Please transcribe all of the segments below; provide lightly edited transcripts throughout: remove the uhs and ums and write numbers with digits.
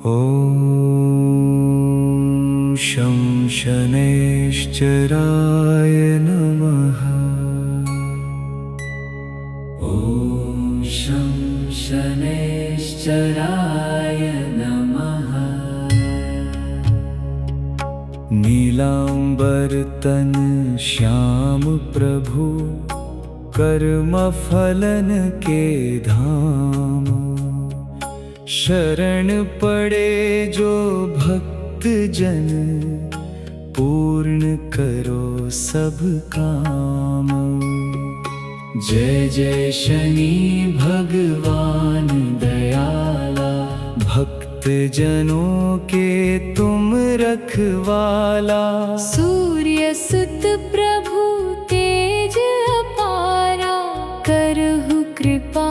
ॐ शं शनैश्चराय नमः। ॐ शं शनैश्चराय नमः। नीलांबरतन श्याम प्रभु कर्म फलन के धाम। शरण पड़े जो भक्त जन पूर्ण करो सब काम। जय जय शनि भगवान दयाला, भक्त जनों के तुम रखवाला। सूर्य सुत प्रभु तेज अपारा, करहु कृपा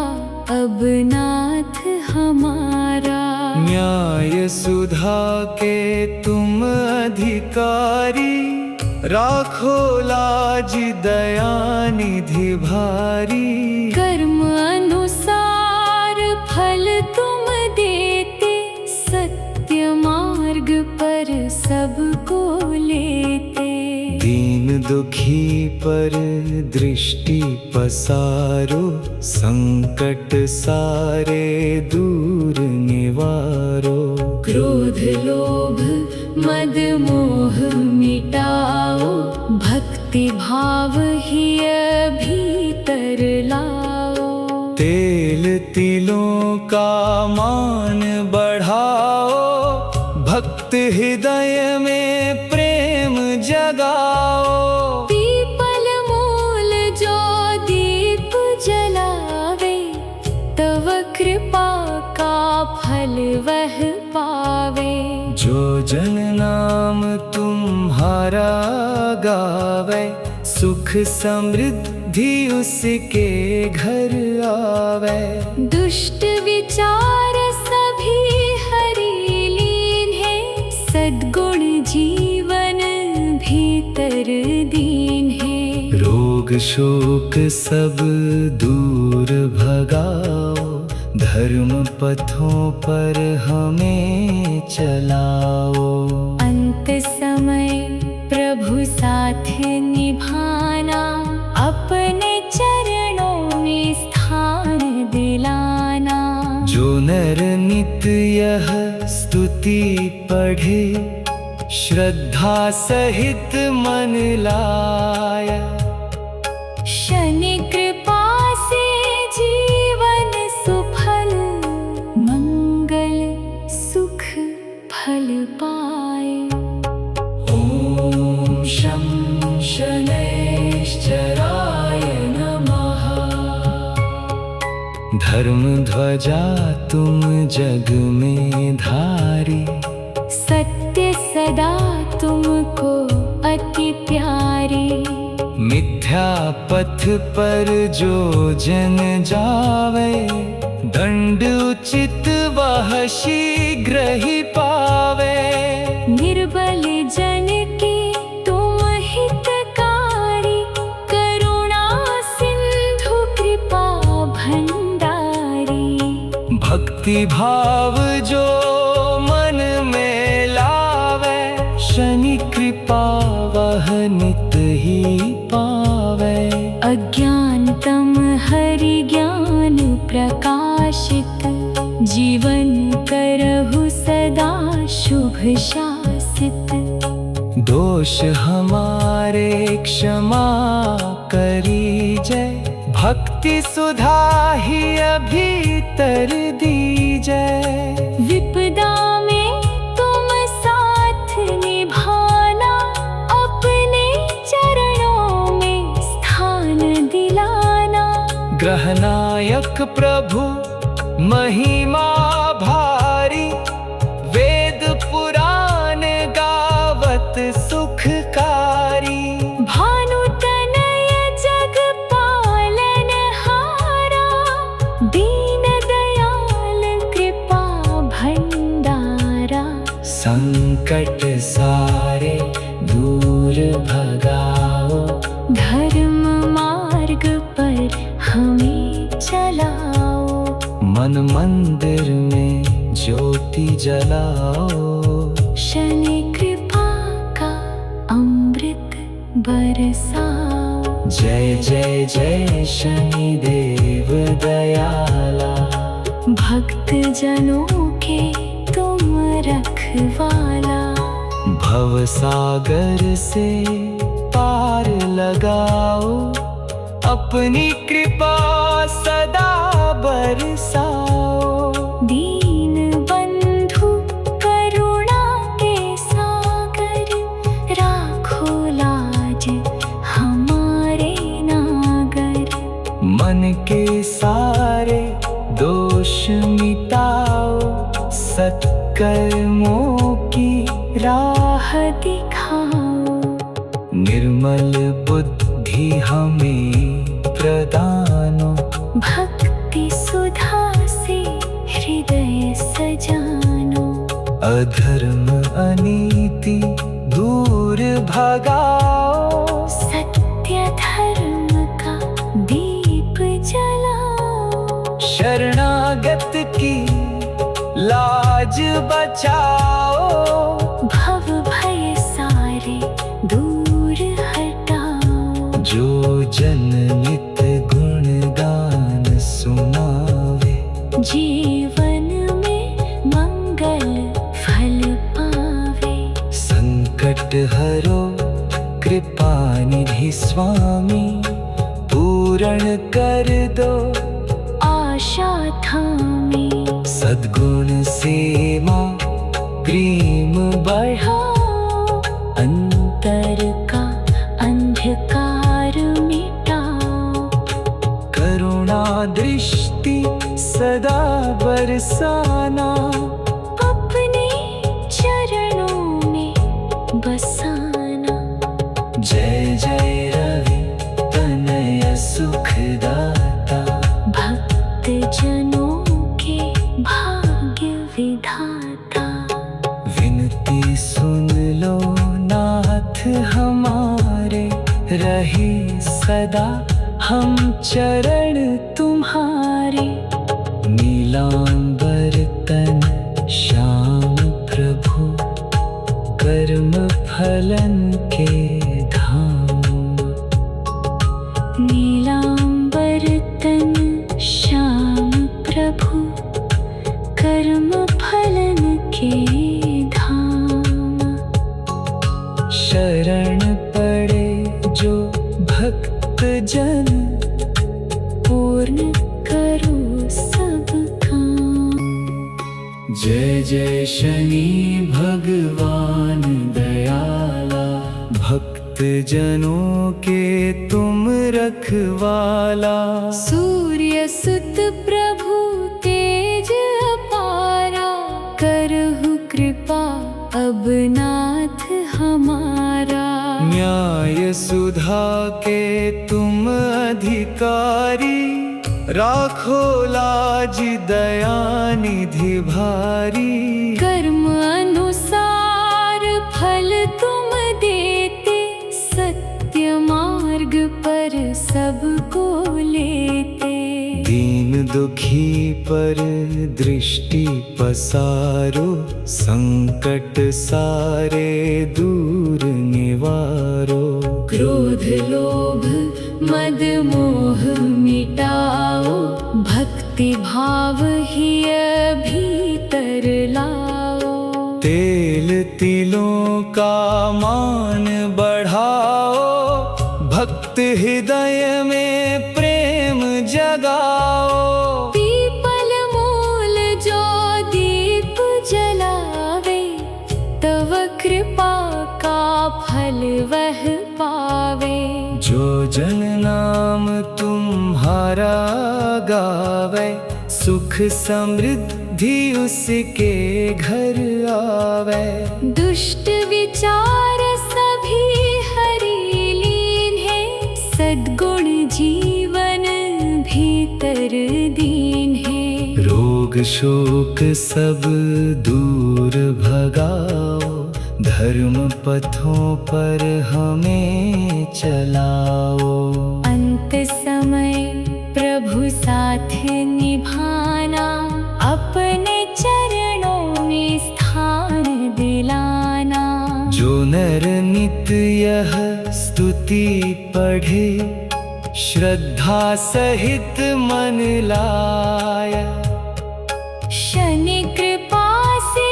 अब नाथ हमारा। न्याय सुधा के तुम अधिकारी, राखो लाज दया निधि भारी। कर्म अनुसार फल तुम देते, सत्य मार्ग पर सबको लेते। दीन दुखी पर दृष्टि पसारो, संकट सारे दूर निवारो। क्रोध लोभ मद मोह मिटाओ, भक्ति भाव ही भीतर लाओ। तेल तिलों का मान बढ़ाओ, भक्त हृदय में प्रेम जगाओ। पीपल मूल जो दीप जलावे, तव कृपा का फल वह पावे। जो जन नाम तुम्हारा गावे, सुख समृद्धि उसके घर आवे। दुष्ट विचार सभी हरि लीन है, सद्गुण जीवन भीतर दीन है। रोग शोक सब दूर भगाओ, धर्म पथों पर हमें चलाओ। अंत समय प्रभु साथ निभाना, अपने चरणों में स्थान दिलाना। जो नर नित्य यह स्तुति पढ़े, श्रद्धा सहित मन लाया। शनि कृपा से जीवन सुफल, मंगल सुख फल पाए। ॐ शं शनैश्चराय नमः। धर्म ध्वजा तुम जग में धारी, सत्य सदा तुमको अति प्यारी। मिथ्या पथ पर जो जन जावे, दंड उचित वह शीघ्र ही पावे। निर्बल जन के तुम हितकारी, करुणा सिंधु कृपा भंडारी। भक्ति भाव जो मन में लावे, शनि कृपा वह नित ही पावे। अज्ञानतम हरि ज्ञान प्रकाशित, जीवन करहु सदा शुभ शासित। दोष हमारे क्षमा करी जय, भक्ति सुधा ही भीतर दीजय। विपदा में तुम साथ निभाना, अपने चरणों में स्थान दिलाना। ग्रहनायक प्रभु महिमा भारी, वेद पुराण गावत सुखकारी। भानु तनय जग पालन हारा, दीन दयाल कृपा भंडारा। संकट सारे दूर भगाओ, धर्म मार्ग पर हमें चलाओ। मन मंदिर में ज्योत ज्योति जलाओ। शनि कृपा का अमृत बरसाओ। जय जय जय शनि देव दयाला, भक्त जनों के तुम रखवाला। भव सागर से पार लगाओ, अपनी कृपा सदा बरसाओ। दीन बंधु करुणा के सागर, राखो लाज हमारे नागर। मन के सारे दोष मिटाओ, सत्कर्मों की राह दिखाओ। निर्मल बुद्धि हमें प्रदानो, भक्ति सुधा से हृदय सजानो। अधर्म अनीति दूर भगाओ, सत्य धर्म का दीप जलाओ। शरणागत की लाज बचाओ, भव भय सारे दूर हटाओ। जो जन नित गुणगान सुनावे, जीवन में मंगल फल पावे। संकट हरो कृपा निधि स्वामी, पूर्ण कर दो आशा थामी। सद्गुण सेवा प्रेम बढ़ाओ, अंतर का अंधकार मिटाओ। करुणा दृष्टि सदा बरसाना, अपने चरणों में बसाना। जय जय रवि तनय सुखदाता, भक्त जनों के भाग्य विधाता। विनती सुन लो नाथ हमारे, रहे सदा हम चरण तुम्हारे। नीलांबर तन श्याम प्रभु, कर्म फलन के धाम। नीलांबर तन श्याम प्रभु, कर्म फलन के धाम। शरण पड़े जो भक्त जन, पूर्ण करो सब काम। जय जय शनि भगवान दयाला, भक्त जनों के तुम रखवाला। सूर्य सुत प्रभु तेज अपारा, करहु कृपा अब नाथ हमारा। न्याय सुधा के तुम अधिकारी, राखो लाज दया निधि भारी। कर्म अनुसार फल तुम देते, सत्य मार्ग पर सबको लेते। दीन दुखी पर दृष्टि पसारो, संकट सारे दूर निवारो। क्रोध लोभ मद मोह मिटाओ, भक्ति भाव ही भीतर लाओ। तेल तिलों का मान बढ़ाओ, भक्त हृदय में प्रेम जगाओ। पीपल मूल जो दीप जलावे, तव कृपा का फल वह पावे। जो जन नाम तुम्हारा गावे, सुख समृद्धि उसके घर आवे। दुष्ट विचार सभी हरि लीन है, सद्गुण जीवन भीतर दीन है। रोग शोक सब दूर भगाओ, धर्म पथों पर हमें चलाओ। अंत समय प्रभु साथ निभाना, अपने चरणों नित यह स्तुति पढ़े, श्रद्धा सहित मन लाया। शनि कृपा से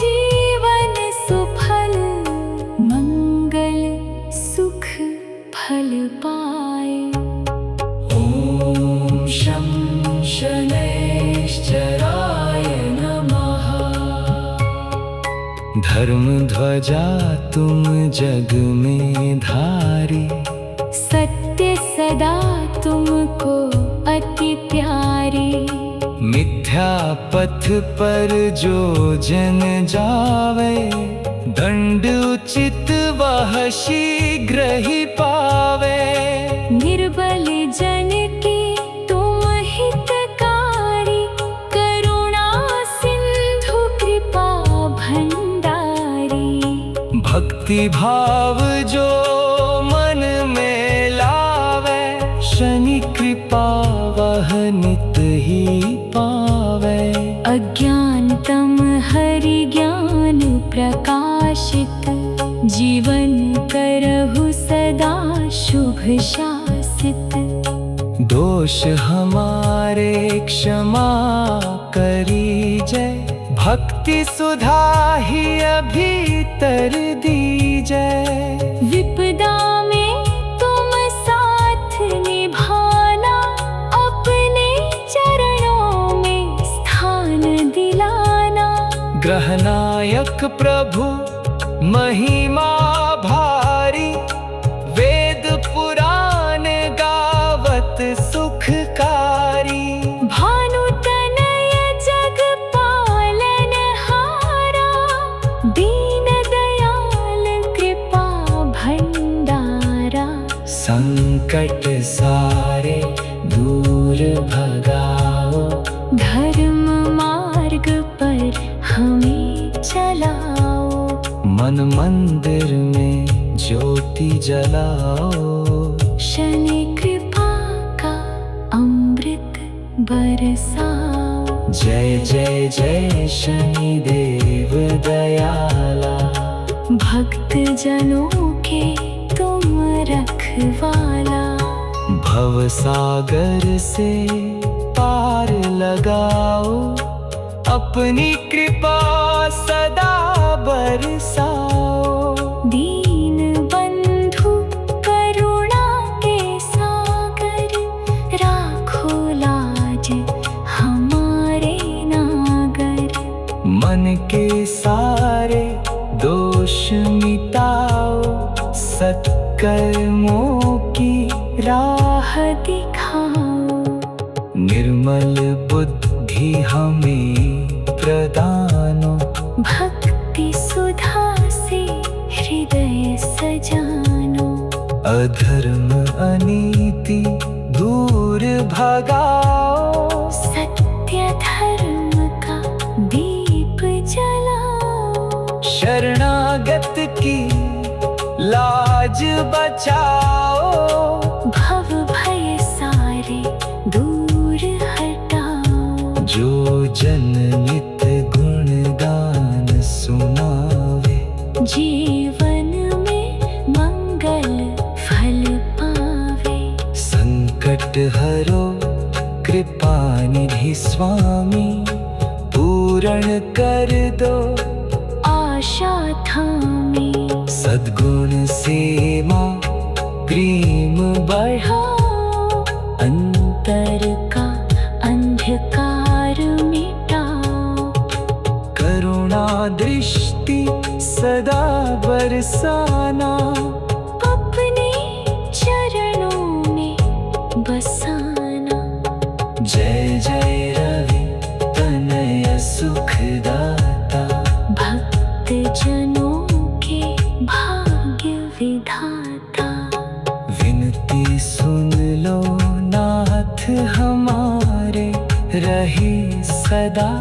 जीवन सुफल, मंगल सुख फल पाए। ॐ शं शनैश्चराय नमः। धर्म ध्वजा तुम जग में धारी, सत्य सदा तुमको अति प्यारी। मिथ्या पथ पर जो जन जावे, दंड उचित वह शीघ्र ही पावे। निर्बल जन की तुम हितकारी, करुणा सिंधु कृपा भंडारी। भक्ति भाव जो मन में लावे, शनि कृपा वह नित ही पावे। अज्ञानतम हरि ज्ञान प्रकाशित, जीवन करहु सदा शुभ शासित। दोष हमारे क्षमा करी जय, भक्ति सुधा ही अभीतर दीजै। विपदा में तुम साथ निभाना, अपने चरणों में स्थान दिलाना। ग्रहनायक प्रभु महिमा भारी, वेद पुराण गावत सुखकारी। भानु तनय जग पालन हारा, दीन दयाल कृपा भंडारा। संकट सारे दूर भगाओ, धर्म मार्ग पर हमें चलाओ। मन मंदिर में ज्योति जलाओ। शनि कृपा का अमृत बरसाओ। जय जय जय शनि देव दयाला, भक्त जनों के तुम रखवाला। भव सागर से पार लगाओ, अपनी कृपा सदा बरसाओ। दीन बंधु करुणा के सागर, राखो लाज हमारे नागर। मन के सारे दोष मिटाओ, सत्कर्मों की राह दिखाओ। निर्मल बुद्धि हमें प्रदानो, भक्ति सुधा से हृदय सजानो। अधर्म अनीति दूर भगाओ, सत्य धर्म का दीप जलाओ। शरणागत की लाज बचाओ, भव भय सारे दूर हटाओ। जो जन नित गुणगान सुनावे, जीवन में मंगल फल पावे। संकट हरो कृपा निधि स्वामी, पूर्ण कर दो आशा थामी। सद्गुण से माँ प्रेम बढ़ाओ, अंतर का अंधकार मिटाओ। करुणा दृष्टि सदा बरसाना, अपने चरणों में बसाना। जय जय रवि तनय सुखदाता, भक्त जनों के भाग्य विधाता। विनती सुन लो नाथ हमारे, रहे सदा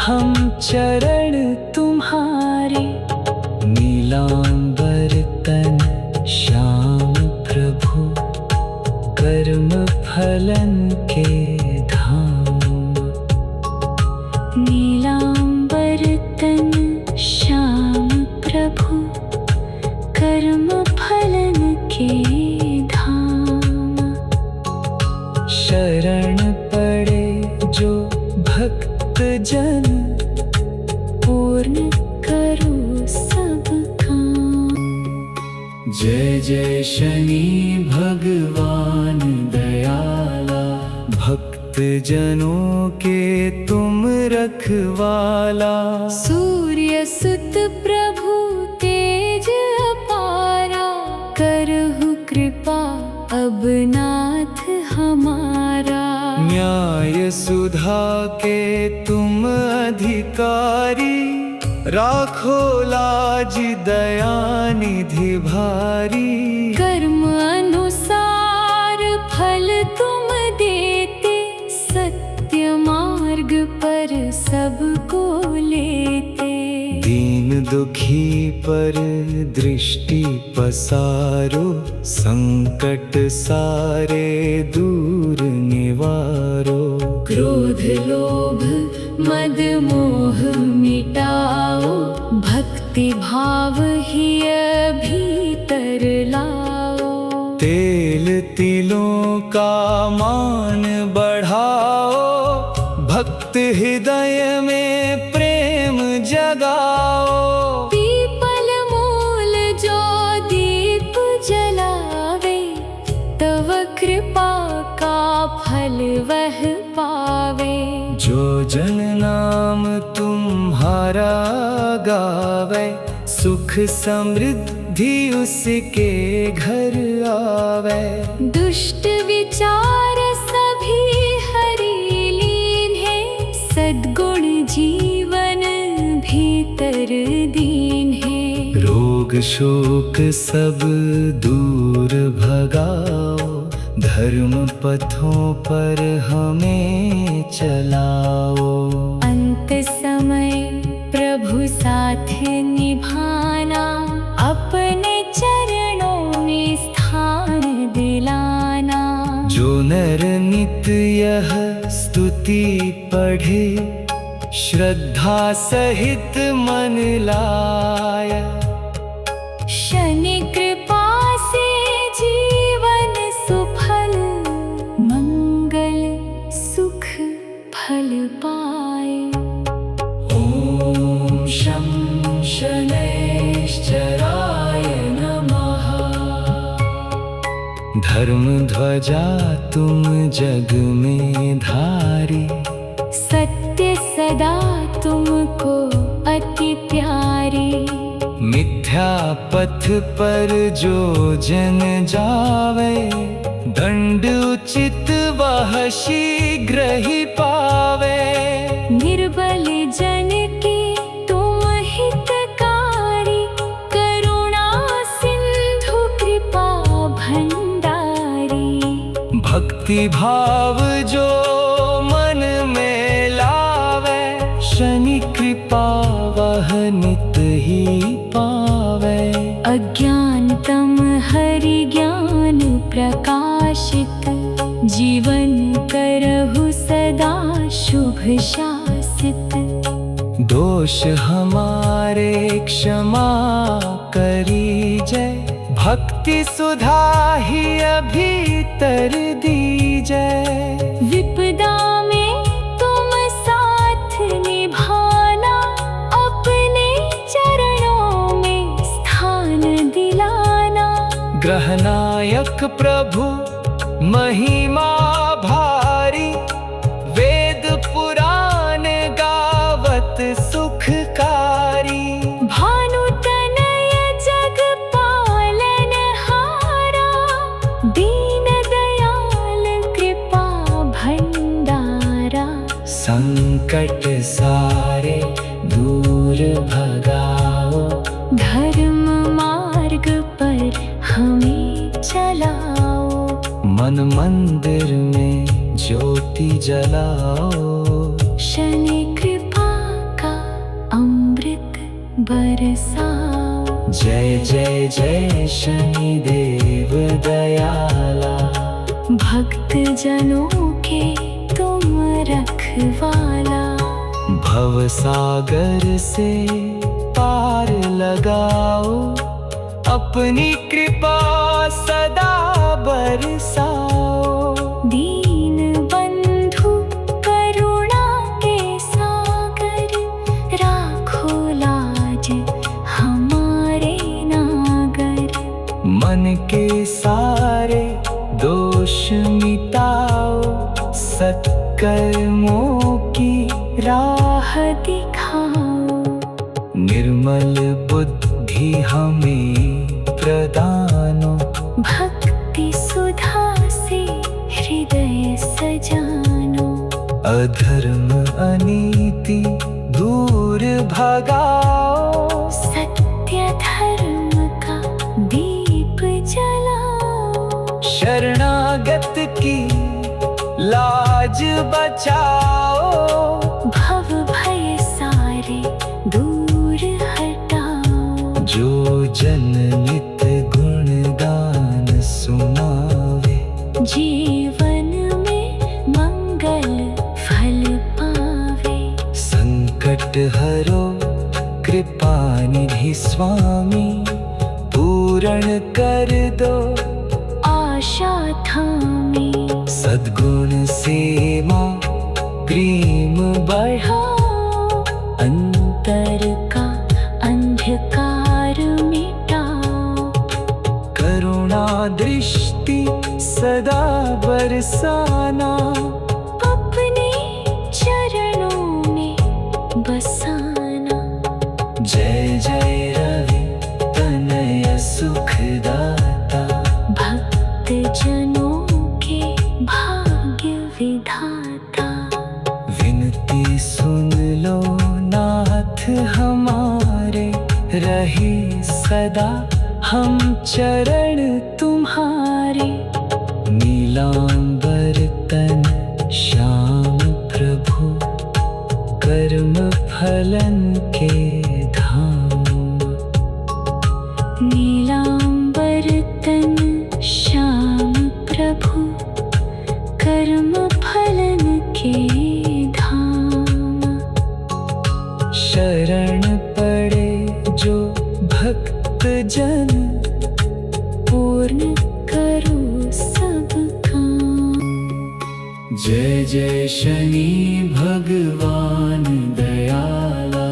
हम चरण तुम्हारे। नीलांबर तन श्याम प्रभु, कर्म फलन के धाम। नीलांबर तन श्याम प्रभु, कर्म जय जय शनि भगवान दयाला, भक्त जनों के तुम रखवाला। सूर्य सुत प्रभु तेज अपारा, करहु कृपा अब नाथ हमारा। न्याय सुधा के तुम अधिकारी, राखो लाज दया निधि भारी। कर्म अनुसार फल तुम देते, सत्य मार्ग पर सबको लेते। दीन दुखी पर दृष्टि पसारो, संकट सारे दूर निवारो। क्रोध लोभ मद मोह मिटाओ, भक्ति भाव ही भीतर लाओ। तेल तिलों का मान बढ़ाओ, भक्त हृदय में प्रेम जगाओ। पीपल मूल जो दीप जलावे, तव कृपा का फल वह पावे। जो जन नाम तुम्हारा गावे, सुख समृद्धि उसके घर आवे। दुष्ट विचार सभी हरि लीन है, सद्गुण जीवन भीतर दीन है। रोग शोक सब दूर भगाओ, धर्म पथों पर हमें चलाओ। अंत समय प्रभु साथ निभाना, अपने चरणों में स्थान दिलाना। जो नर नित्य यह स्तुति पढ़े, श्रद्धा सहित मन लाया। शनि कृपा से जीवन सुफल, मंगल सुख फल पाए। ॐ शं शनैश्चराय नमः। धर्म ध्वजा तुम जग में धारी, सत्य सदा तुमको अति प्यारी। मिथ्या पथ पर जो जन जावे, दंड उचित वह शीघ्र ही पावे। निर्बल जन के तुम हितकारी, करुणा सिंधु कृपा भंडारी। भक्ति भाव जो मन में लावे, शनि कृपा वह नित ही पावे। अज्ञानतम हरि ज्ञान प्रकाशित, जीवन करहु सदा शुभ शासित। दोष हमारे क्षमा करी जय, भक्ति सुधा ही भीतर दी जय। विपदा में तुम साथ निभाना, अपने चरणों में स्थान दिलाना। ग्रहनायक प्रभु महिमा भारी, वेद पुराण गावत सुखकारी। भानु तनय जग पालन हारा, दीन दयाल कृपा भंडारा। संकट सारे दूर भगाओ, धर्म मार्ग पर हमें चलाओ। मन मंदिर में ज्योति जलाओ। शनि कृपा का अमृत बरसाओ। जय जय जय शनि देव दयाला, भक्त जनों के तुम रखवाला। भव सागर से पार लगाओ, अपनी कृपा सदा बरसाओ। दीन बंधु करुणा के सागर, राखो लाज हमारे नागर। कर्मों की राह दिखाओ। निर्मल बुद्धि हमें प्रदानो। भक्ति सुधा से हृदय सजानो। अधर्म अनीति दूर भगाओ। सत्य धर्म का दीप जलाओ। शरणागत की लाज बचाओ। भव भय सारे दूर हटाओ। जो जन नित गुणगान सुनावे। जीवन में मंगल फल पावे। संकट हरो कृपा निधि स्वामी। पूर्ण कर दो आशा थामी। सद्गुण सेवा प्रेम बढ़ाओ। अंतर का अंधकार मिटाओ। करुणा दृष्टि सदा बरसाना। अपने चरणों में बसाना। जय जय रवि तनय सुखदाता। भक्त जनों के भाग्य विधाता। विनती सुन लो नाथ हमारे। रहे सदा हम चरण तुम्हारे। नीलांबर तन श्याम प्रभु। कर्म फलन के धाम। नीलांबर तन श्याम प्रभु। कर्म फलन के धाम। शरण पड़े जो भक्त जन। पूर्ण करो सब काम। जय जय शनि भगवान दयाला।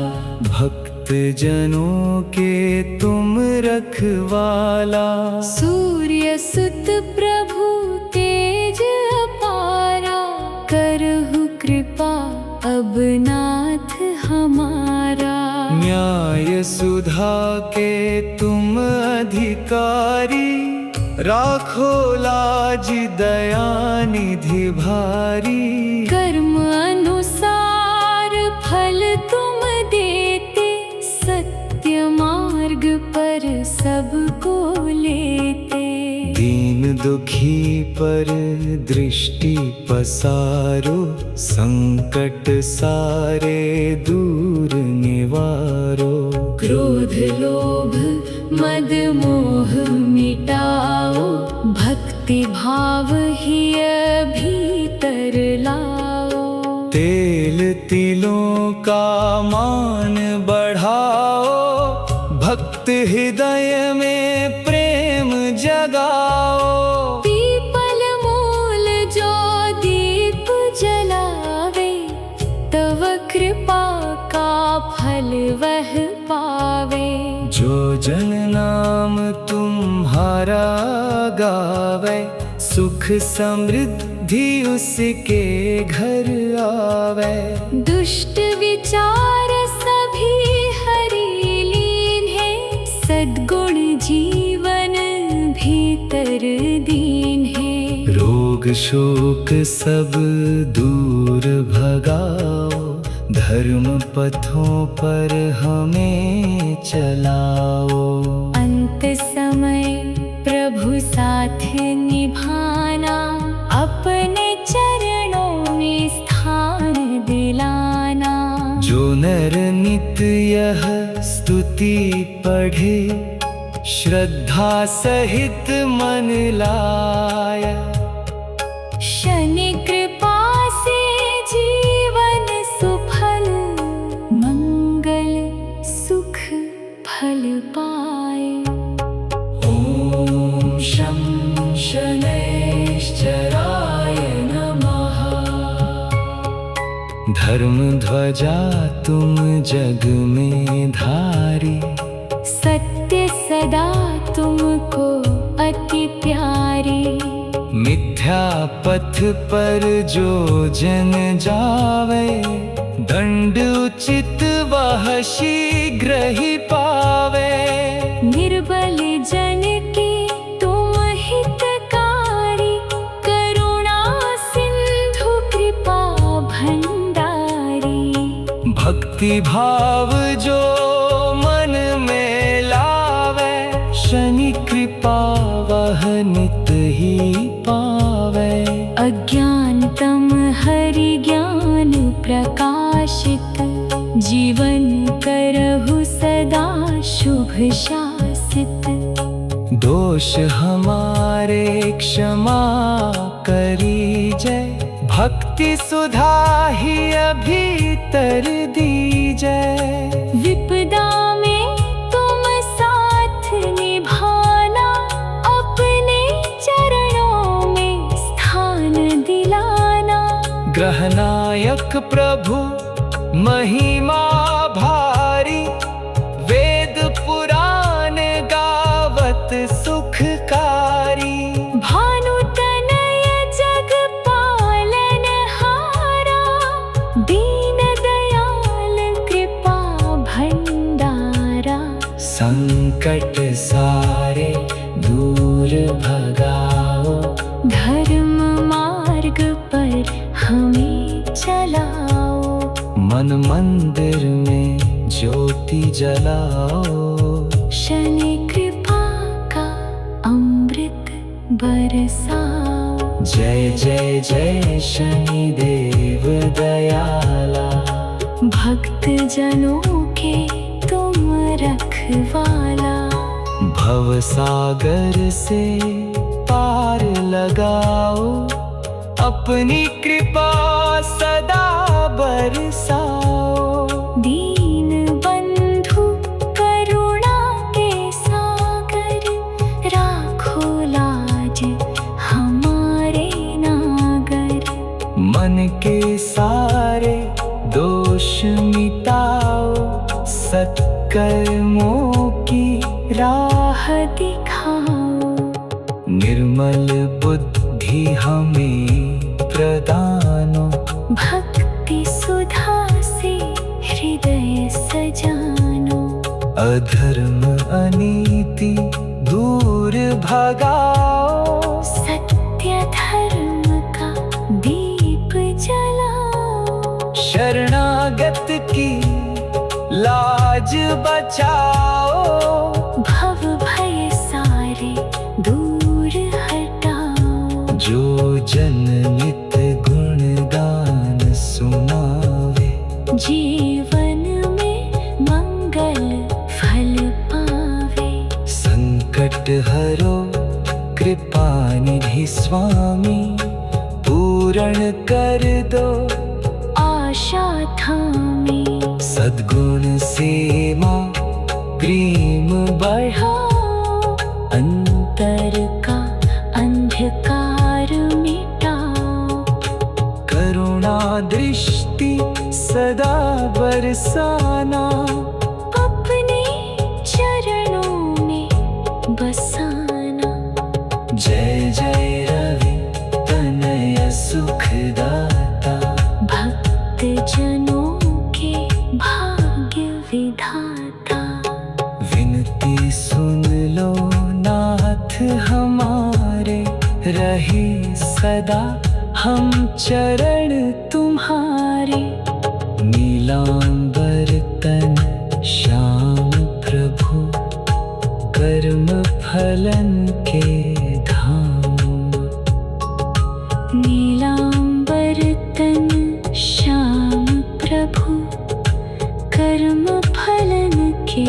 भक्त जनों के तुम रखवाला। सूर्य सुत प्रभु तेज अपारा। करहु कृपा अब नाथ हमारा। न्याय सुधा के तुम अधिकारी। राखो लाज दया निधि भारी। कर्म अनुसार फल तुम देते। सत्य मार्ग पर सबको लेते। दीन दुखी पर दृष्टि पसारो। संकट सारे दूर निवारो। क्रोध लोभ मद मोह मिटाओ। भक्ति भाव ही भीतर लाओ। तेल तिलों का मान बढ़ाओ। भक्त हृदय में प्रेम जगाओ। पीपल मूल जो दीप जलावे। तव कृपा का फल वह पावे। जो जन नाम तुम्हारा गावे। सुख समृद्धि उसके घर आवे। दुष्ट विचार सभी हरि लीन है। सद्गुण जीवन भीतर दीन है। रोग शोक सब दूर भगाओ। धर्म पथों पर हमें चलाओ। अंत समय प्रभु साथ निभाना। अपने चरणों में स्थान दिलाना। जो नर नित यह स्तुति पढ़े। श्रद्धा सहित मन लाया। शनि कृपा से जीवन सुफल। मंगल सुख फल पाए। ओम शं शनैश्चराय नमः। धर्म ध्वजा तुम जग में धारी। सत्य सदा तुमको अति प्यारी। मिथ्या पथ पर जो जन जावे, दंड उचित वह शीघ्र ही पावे। निर्बल जन की तुम हितकारी, करुणा सिंधु कृपा भंडारी। भक्ति भाव जो मन में लावे, शनि कृपा वह नित ही पावे। अज्ञानतम हरि ज्ञान प्रकाशित, जीवन करहु सदा शुभ शासित। दोष हमारे क्षमा करी जय, भक्ति सुधा ही अभीतर दीजै। विपदा में तुम साथ निभाना, अपने चरणों में स्थान दिलाना। ग्रहनायक प्रभु महिमा भारी, वेद पुराण गावत सुखकारी। भानु तनय जग पालन हारा, दीन दयाल कृपा भंडारा। संकट सारे दूर भगाओ, धर्म मार्ग पर हमें चलाओ। मन मंदिर में ज्योति जलाओ। शनि कृपा का अमृत बरसाओ। जय जय जय शनि देव दयाला, भक्त जनों के तुम रखवाला। भव सागर से पार लगाओ, अपनी कृपा सदा बरसाओ। दीन बंधु करुणा के सागर, राखो लाज हमारे नागर। मन के सारे दोष मिटाओ, सत्कर्मों की राह दिखाओ। निर्मल बुद्धि हमें प्रदानो, भक्ति सुधा से हृदय सजानो। अधर्म अनीति दूर भगाओ, सत्य धर्म का दीप जलाओ। शरणागत की लाज बचाओ, भव भय सारे दूर हटाओ। जो जन नित गुणगान सुनावे, जीवन में मंगल फल पावे। संकट हरो कृपा निधि स्वामी, पूर्ण कर दो आशा थामी। सद्गुण से माँ प्रेम बढ़ाओ, अंतर का अंधकार मिटाओ। करुणा दृष्टि सदा बरसाना, अपने चरणों में बसाना। जय जय रवि तनय सुखदाता, भक्त जनों के भाग्य विधाता। विनती सुन लो नाथ हमारे, रहे सदा हम चरण तुम्हारे। नीलांबर तन श्याम प्रभु, कर्म फलन के धाम। नीलांबर तन श्याम प्रभु, कर्म फलन के